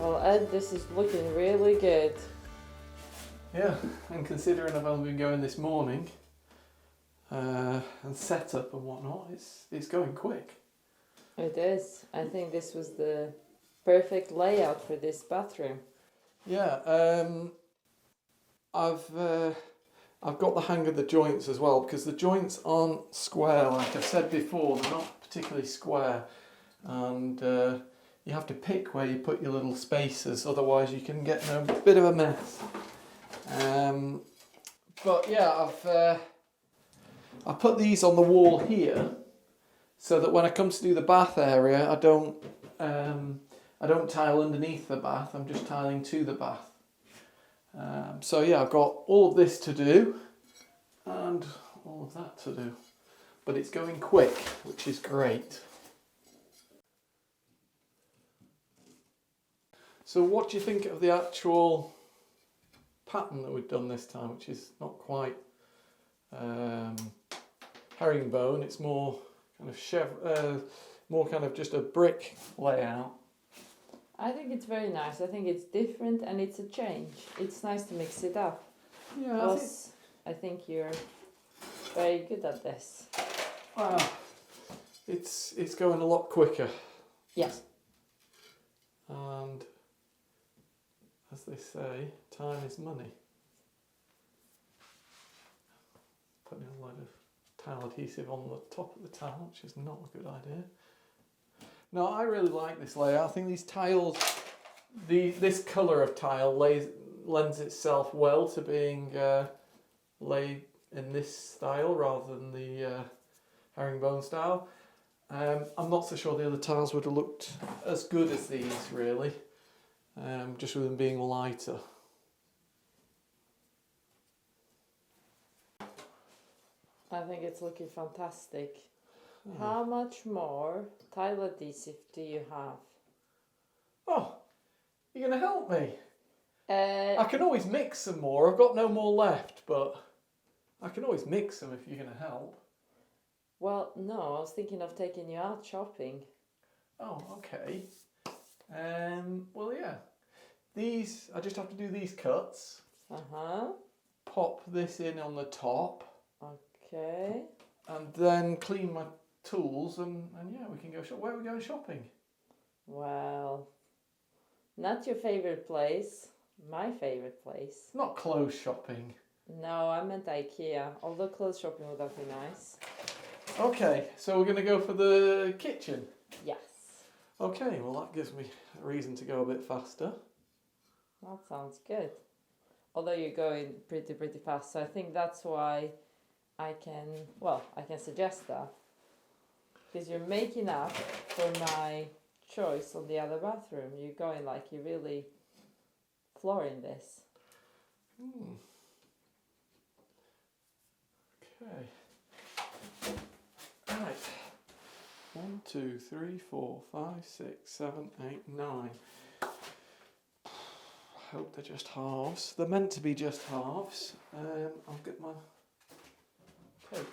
Well, Ed, this is looking really good. Yeah, and considering I've only been going this morning and set up and whatnot, it's going quick. It is. I think this was the perfect layout for this bathroom. Yeah, I've got the hang of the joints as well, because the joints aren't square. Like I've said before, they're not particularly square, and you have to pick where you put your little spaces, otherwise you can get in a bit of a mess. But yeah, I put these on the wall here so that when I come to do the bath area, I don't tile underneath the bath. I'm just tiling to the bath. So yeah, I've got all of this to do and all of that to do, but it's going quick, which is great. So what do you think of the actual pattern that we've done this time, which is not quite herringbone? It's more kind of more kind of just a brick layout. I think it's very nice. I think it's different and it's a change. It's nice to mix it up. Yeah, Plus, I think you're very good at this. Wow, it's going a lot quicker. Yes. And as they say, time is money. Putting a load of tile adhesive on the top of the tile, which is not a good idea. No, I really like this layout. I think these tiles, this colour of tile lends itself well to being laid in this style rather than the herringbone style. I'm not so sure the other tiles would have looked as good as these, really, just with them being lighter. I think it's looking fantastic. How much more tile adhesive do you have? Oh, you're going to help me? I can always mix some more. I've got no more left, but I can always mix them if you're going to help. Well, no, I was thinking of taking you out shopping. Oh, okay. Well, yeah. These, I just have to do these cuts. Uh-huh. Pop this in on the top. Okay. And then clean my tools and yeah, we can go shop. Where are we going shopping? Well, not your favourite place. My favourite place. Not clothes shopping. No, I meant IKEA. Although clothes shopping would have been nice. Okay, so we're going to go for the kitchen. Yes. Okay, well that gives me a reason to go a bit faster. That sounds good. Although you're going pretty fast, so I think that's why I can suggest that. Because you're making up for my choice on the other bathroom. You're going like you're really flooring this. Okay. Right. 1, 2, 3, 4, 5, 6, 7, 8, 9. I hope they're just halves. They're meant to be just halves. I'll get my tape.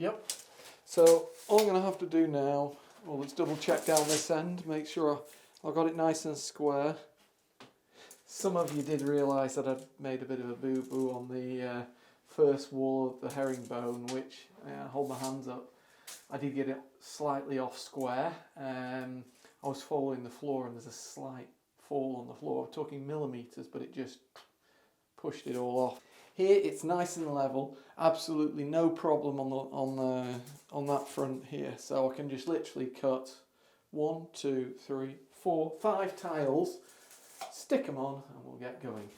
Yep. So all I'm going to have to do now, well, let's double check down this end, make sure I got it nice and square. Some of you did realise that I'd made a bit of a boo-boo on the first wall of the herringbone, which, hold my hands up, I did get it slightly off square. I was following the floor and there's a slight fall on the floor. I'm talking millimetres, but it just pushed it all off. Here it's nice and level, absolutely no problem on that front here. So I can just literally cut 1, 2, 3, 4, 5 tiles, stick them on, and we'll get going.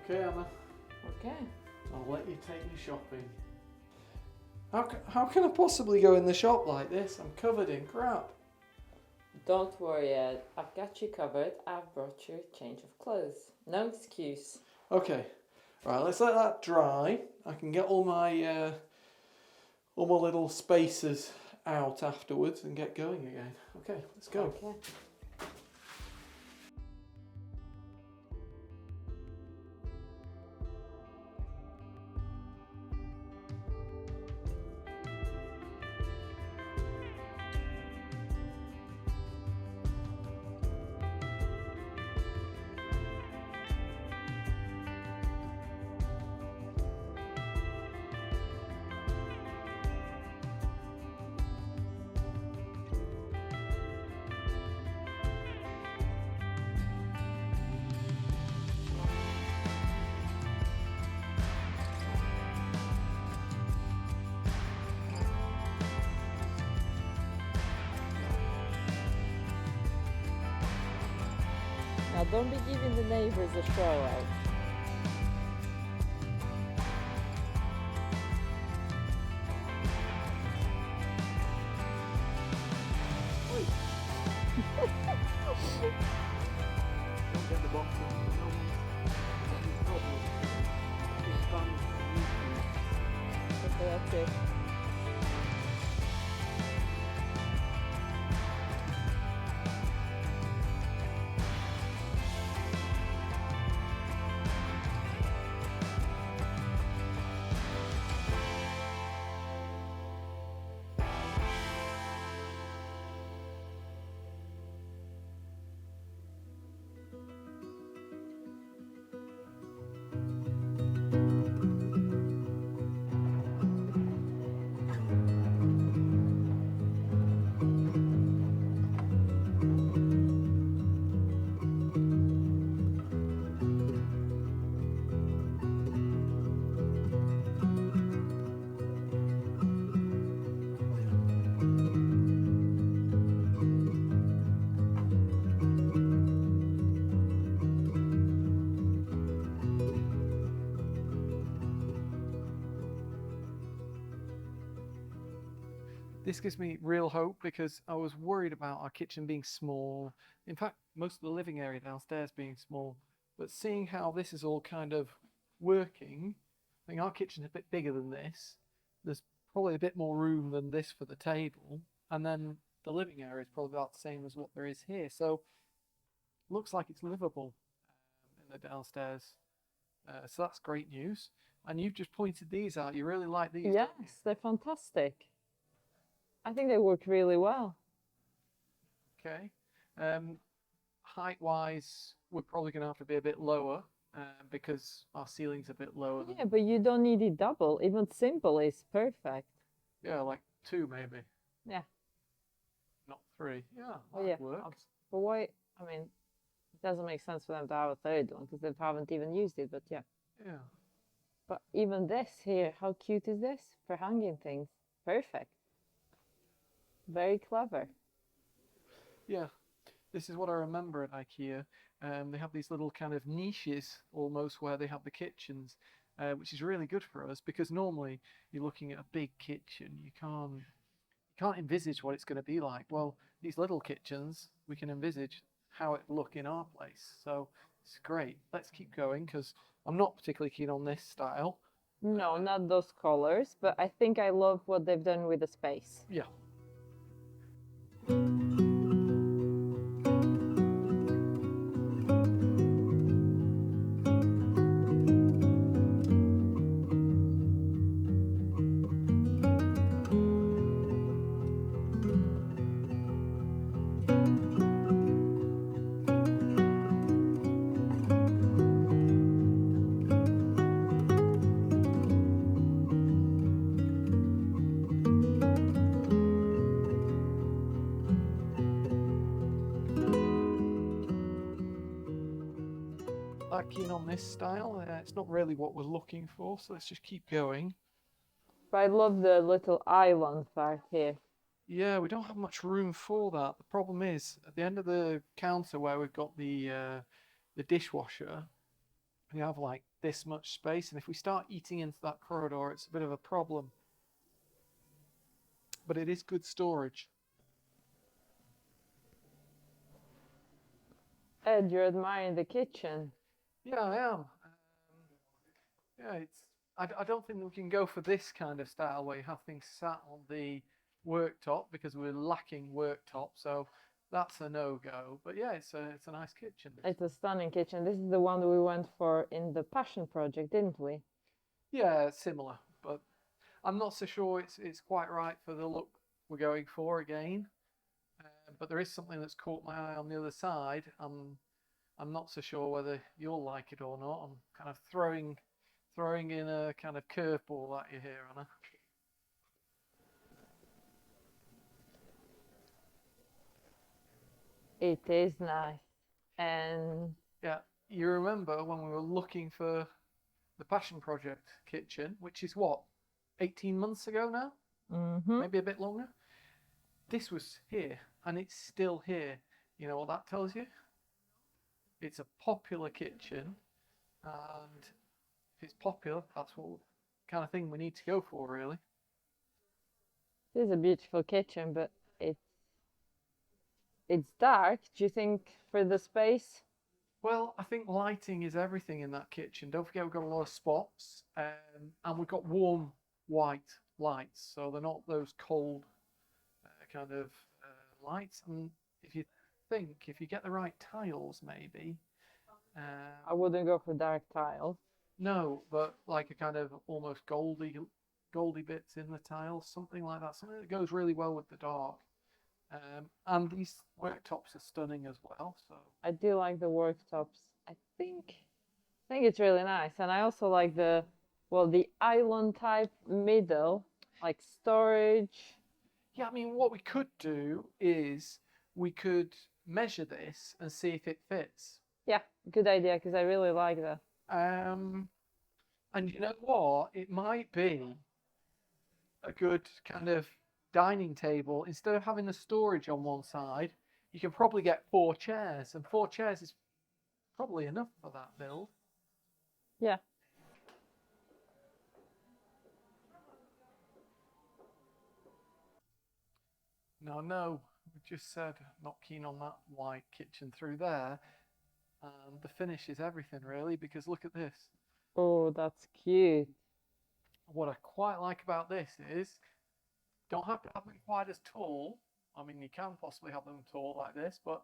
Okay, Anna. Okay. I'll let you take me shopping. How can I possibly go in the shop like this? I'm covered in crap. Don't worry, Ed. I've got you covered. I've brought you a change of clothes. No excuse. Okay. Right, let's let that dry. I can get all my little spaces out afterwards and get going again. Okay, let's go. Okay. Now don't be giving the neighbors a show out. Don't get the box Okay, that's it. This gives me real hope because I was worried about our kitchen being small. In fact, most of the living area downstairs being small. But seeing how this is all kind of working, I think our kitchen's a bit bigger than this. There's probably a bit more room than this for the table. And then the living area is probably about the same as what there is here. So looks like it's livable in the downstairs. So that's great news. And you've just pointed these out. You really like these, don't you? Yes, they're fantastic. I think they work really well. Okay. Height-wise, we're probably going to have to be a bit lower because our ceiling's a bit lower. Yeah, but you don't need it double. Even simple is perfect. Yeah, like 2 maybe. Yeah. Not 3. Yeah, Oh, that yeah. works. But why? I mean, it doesn't make sense for them to have a third one because they haven't even used it. But yeah. Yeah. But even this here, how cute is this for hanging things? Perfect. Very clever. Yeah. This is what I remember at IKEA. They have these little kind of niches almost where they have the kitchens, which is really good for us because normally you're looking at a big kitchen. You can't envisage what it's going to be like. Well, these little kitchens, we can envisage how it look in our place. So it's great. Let's keep going because I'm not particularly keen on this style. No, not those colors, but I think I love what they've done with the space. Yeah. That keen on this style. It's not really what we're looking for, so let's just keep going. But I love the little island part here. Yeah, we don't have much room for that. The problem is, at the end of the counter where we've got the dishwasher, we have like this much space, and if we start eating into that corridor, it's a bit of a problem. But it is good storage. Ed, you're admiring the kitchen. Yeah, I am. Yeah, it's. I don't think we can go for this kind of style where you have things sat on the worktop because we're lacking worktop. So that's a no-go. But yeah, it's a nice kitchen. It's a stunning kitchen. This is the one we went for in the Passion Project, didn't we? Yeah, similar, but I'm not so sure it's quite right for the look we're going for again. But there is something that's caught my eye on the other side. I'm not so sure whether you'll like it or not. I'm kind of throwing in a kind of curveball at you here, Anna. It is nice. And Yeah, you remember when we were looking for the Passion Project kitchen, which is what, 18 months ago now? Maybe a bit longer. This was here, and it's still here. You know what that tells you? It's a popular kitchen, and if it's popular, that's what kind of thing we need to go for, really. it is a beautiful kitchen, but it's dark. Do you think for the space? Well, I think lighting is everything in that kitchen. Don't forget we've got a lot of spots, and we've got warm white lights, so they're not those cold kind of lights. And if you get the right tiles, maybe. I wouldn't go for dark tiles. No, but like a kind of almost goldy bits in the tiles, something like that. Something that goes really well with the dark. And these worktops are stunning as well. So I do like the worktops. I think it's really nice, and I also like the island type middle, like storage. yeah, I mean, what we could do is we could measure this and see if it fits. Yeah, good idea because I really like that. And you know what? It might be a good kind of dining table. Instead of having the storage on one side, you can probably get 4 chairs, and 4 chairs is probably enough for that build. Yeah. No, we just said not keen on that white kitchen through there. And the finish is everything really, because look at this. Oh, that's cute. What I quite like about this is don't have to have them quite as tall. I mean, you can possibly have them tall like this, but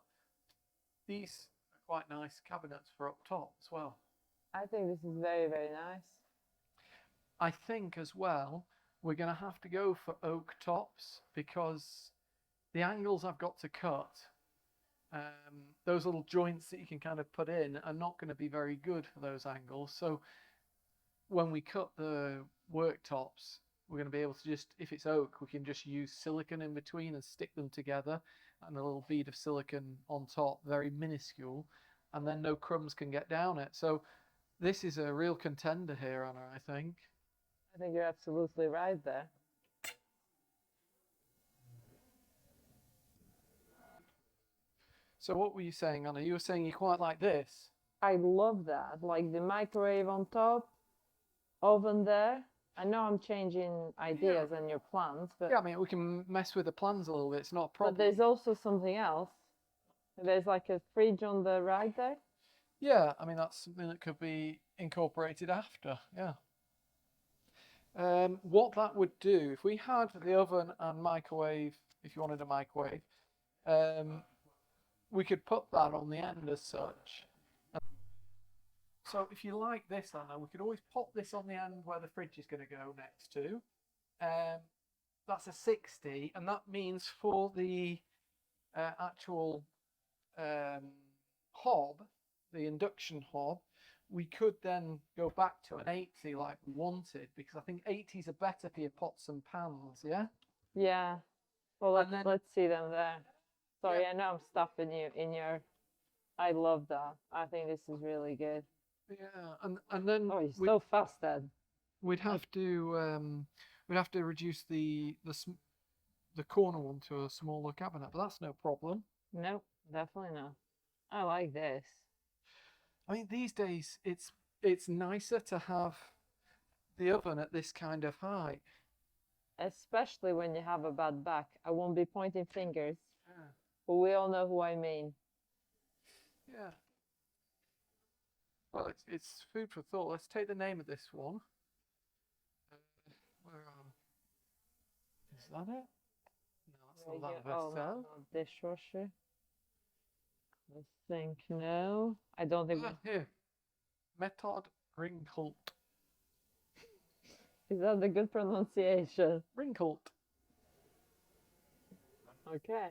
these are quite nice cabinets for up top as well. I think this is very, very nice. I think as well, we're going to have to go for oak tops because the angles I've got to cut, those little joints that you can kind of put in are not going to be very good for those angles. So when we cut the worktops, we're going to be able to just, if it's oak, we can just use silicone in between and stick them together and a little bead of silicone on top, very minuscule, and then no crumbs can get down it. So this is a real contender here, Anna, I think. I think you're absolutely right there. So what were you saying, Anna? You were saying you quite like this. I love that. Like the microwave on top, oven there. I know I'm changing ideas and your plans, but Yeah, I mean, we can mess with the plans a little bit. It's not a problem. there's also something else. There's like a fridge on the right there. Yeah, I mean, that's something that could be incorporated after. Yeah. What that would do, if we had the oven and microwave, if you wanted a microwave, we could put that on the end as such. So if you like this, Anna, we could always pop this on the end where the fridge is going to go next to. That's a 60, and that means for the actual hob, the induction hob, we could then go back to an 80 like we wanted, because I think 80s are better for your pots and pans, yeah? Yeah. Well, let's see them there. Sorry, Yeah. I know I'm stopping you in your. I love that. I think this is really good. Yeah, and then Oh, you're so fast, Ed. we'd have to reduce the corner one to a smaller cabinet, but that's no problem. No, definitely not. I like this. I mean, these days it's it's nicer to have the oven at this kind of height. Especially when you have a bad back. I won't be pointing fingers, Yeah. but we all know who I mean. Yeah. Well, it's food for thought. Let's take the name of this one. Where is that it? No, that's not that Oh, Verso. no, dishwasher. I think no. I don't think. Here. Method Ringholt. Is that the good pronunciation? Ringholt. Okay.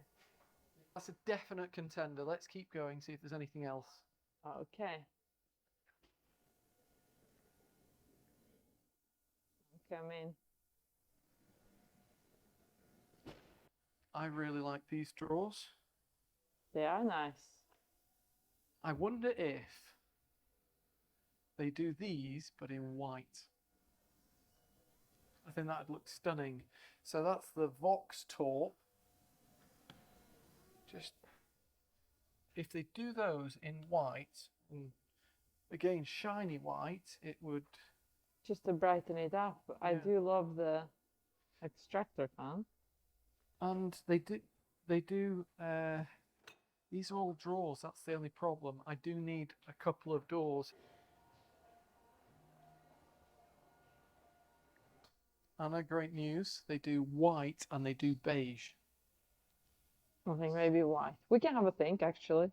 That's a definite contender. Let's keep going, see if there's anything else. Okay. Okay, I mean, I really like these drawers. they are nice. I wonder if they do these, but in white. I think that'd look stunning. So that's the Vox Taupe. Just, if they do those in white, and again, shiny white, it would... Just to brighten it up. I do love the extractor fan. And they do, these are all drawers, that's the only problem. I do need a couple of doors. Anna, great news. They do white and they do beige. I think maybe white. We can have a think, actually.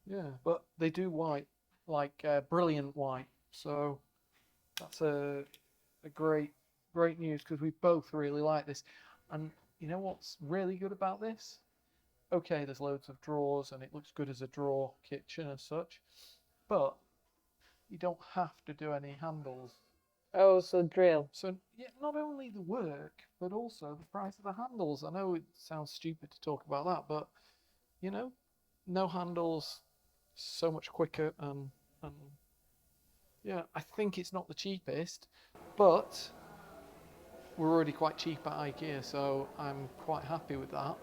Yeah, but they do white, like brilliant white. So that's a great news because we both really like this. And you know what's really good about this? Okay, there's loads of drawers and it looks good as a drawer kitchen and such, but you don't have to do any handles. Oh, so drill. So yeah, not only the work, but also the price of the handles. I know it sounds stupid to talk about that, but you know, no handles, so much quicker, and yeah, I think it's not the cheapest, but we're already quite cheap at IKEA, so I'm quite happy with that.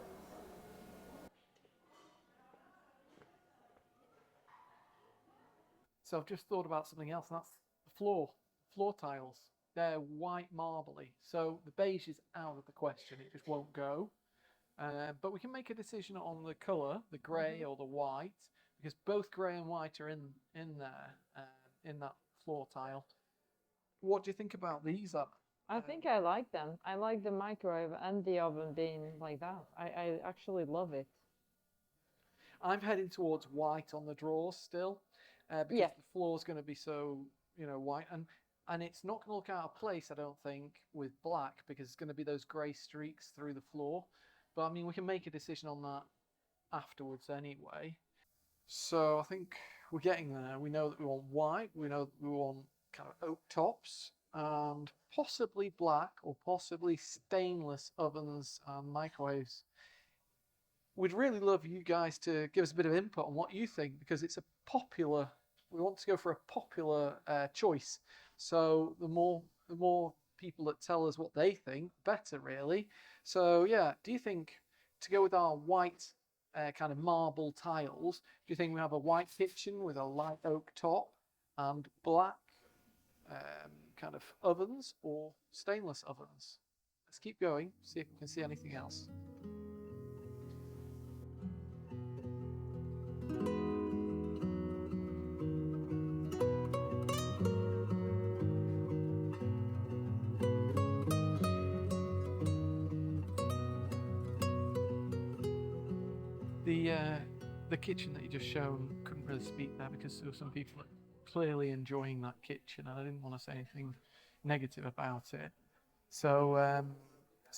So I've just thought about something else, and that's the floor tiles. They're white marbly, so the beige is out of the question. It just won't go. But we can make a decision on the colour, the grey or the white, because both grey and white are in there, in that floor tile. What do you think about these? I think I like them. I like the microwave and the oven being like that. I actually love it. I'm heading towards white on the drawers still, because the floor's going to be so, white, and it's not going to look out of place, I don't think, with black, because it's going to be those grey streaks through the floor. But I mean, we can make a decision on that afterwards anyway. So I think we're getting there. We know that we want white. We know that we want kind of oak tops and possibly black or possibly stainless ovens and microwaves. We'd really love you guys to give us a bit of input on what you think, because it's a popular, we want to go for a popular choice. So the more people that tell us what they think, better really. So yeah, do you think to go with our white kind of marble tiles, do you think we have a white kitchen with a light oak top and black kind of ovens, or stainless ovens? Let's keep going, see if we can see anything else. The kitchen that you just shown couldn't really speak there, because there were some people clearly enjoying that kitchen, and I didn't want to say anything negative about it. So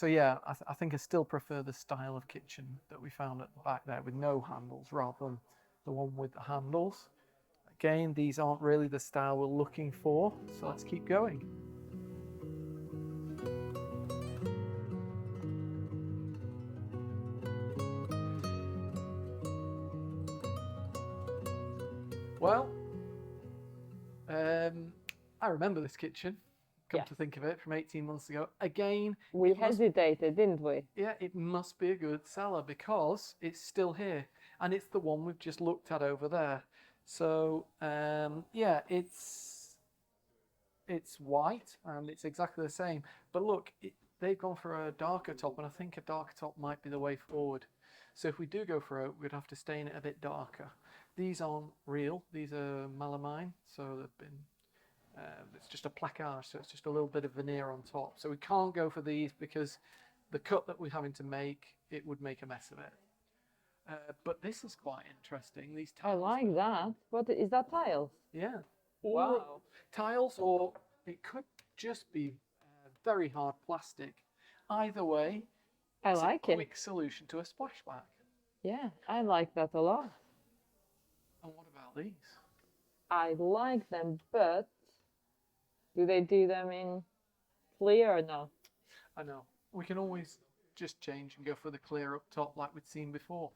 yeah, I think I still prefer the style of kitchen that we found at the back there with no handles, rather than the one with the handles. Again, these aren't really the style we're looking for, so let's keep going. Well, I remember this kitchen, come to think of it, from 18 months ago. Again, we hesitated, didn't we? Yeah, it must be a good seller, because it's still here, and it's the one we've just looked at over there. So yeah, it's white and it's exactly the same. But look, they've gone for a darker top, and I think a darker top might be the way forward. So if we do go for oak, we'd have to stain it a bit darker. These aren't real; these are melamine, so they've been. It's just a placage, so it's just a little bit of veneer on top. So we can't go for these because the cut that we're having to make, it would make a mess of it. But this is quite interesting. These I tiles. like that. What is that tiles? Yeah. Or Wow. tiles, or it could just be very hard plastic. Either way, I it's like a it. quick solution to a splashback. Yeah, I like that a lot. And what about these? I like them, but do they do them in clear or not? I know. We can always just change and go for the clear up top like we'd seen before.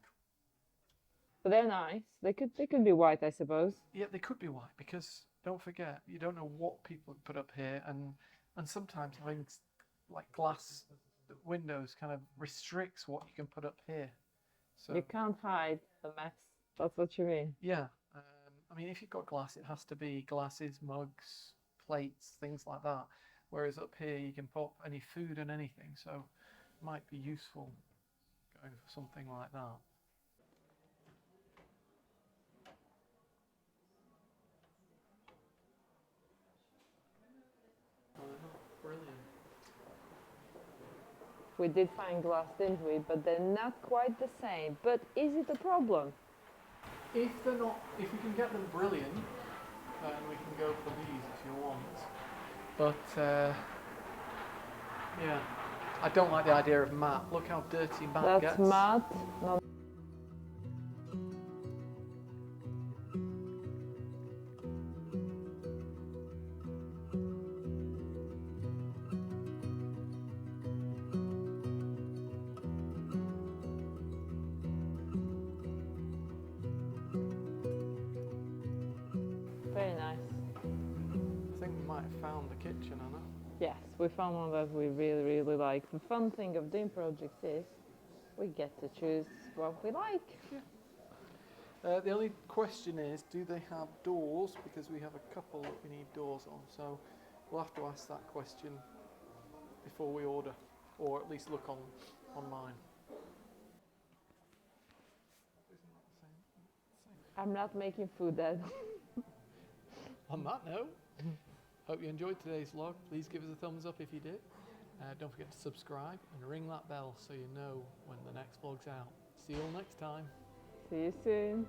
But they're nice. They could be white, I suppose. Yeah, they could be white because don't forget, you don't know what people put up here, and sometimes having like glass windows kind of restricts what you can put up here. So You can't hide the mess. That's what you mean. yeah, I mean, if you've got glass, it has to be glasses, mugs, plates, things like that. Whereas up here, you can pop any food and anything, so it might be useful going for something like that. Brilliant. We did find glass, didn't we? But they're not quite the same. But is it a problem? If they're not, if you can get them brilliant, then we can go for these if you want. But yeah, I don't like the idea of matte. Look how dirty matte gets. That's matte. Not very nice. I think we might have found the kitchen, Anna. Yes, we found one that we really, really like. The fun thing of doing projects is we get to choose what we like. The only question is, do they have doors? Because we have a couple that we need doors on, so we'll have to ask that question before we order, or at least look online. Isn't that the same? I'm not making food, Ed. On that note, hope you enjoyed today's vlog. Please give us a thumbs up if you did. Don't forget to subscribe and ring that bell so you know when the next vlog's out. See you all next time. See you soon.